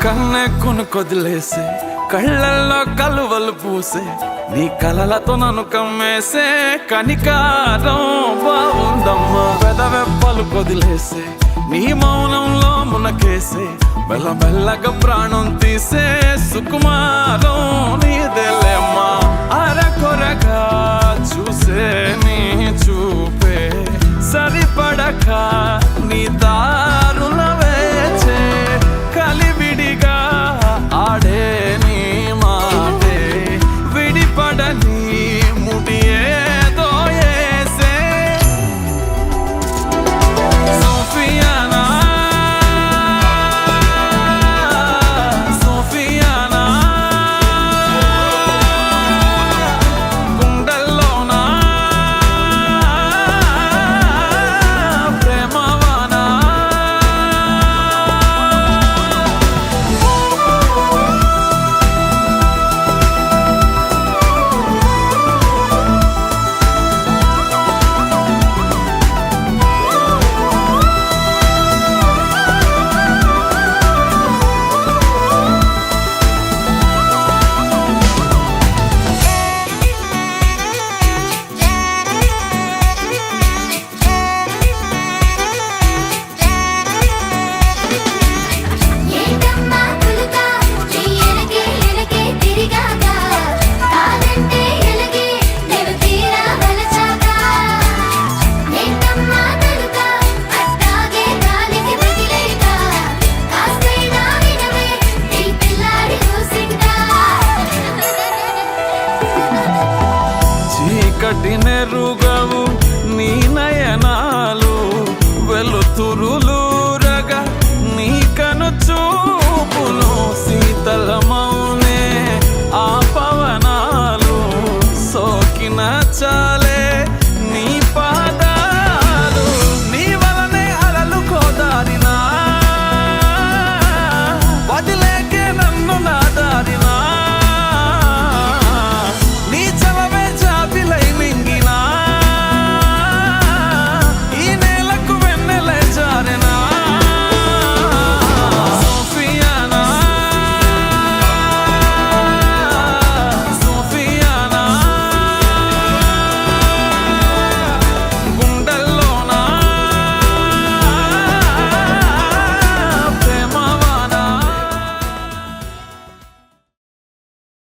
కన్నె కొనుకొదిలేసే కళ్ళల్లో కలువలు పూసే నీ కలలతో నన్ను కమ్మేసే కనికారం బాగుందమ్మా. పెదవెప్పలు కొదిలేసే నీ మౌనంలో మునకేసే మెల్లమెల్లగా ప్రాణం తీసే సుకుమారం నీదేలేమ్మా. అరకొరగా చూసే నీ చూపే సరిపడక నీ దారుల వేచే కలివిడిగా ఆడే నీ మాటే విడిపడని ముడియేదో ఏసే సోఫియానా సోఫియానా గుండెల్లోనా ప్రేమవానా చీకటి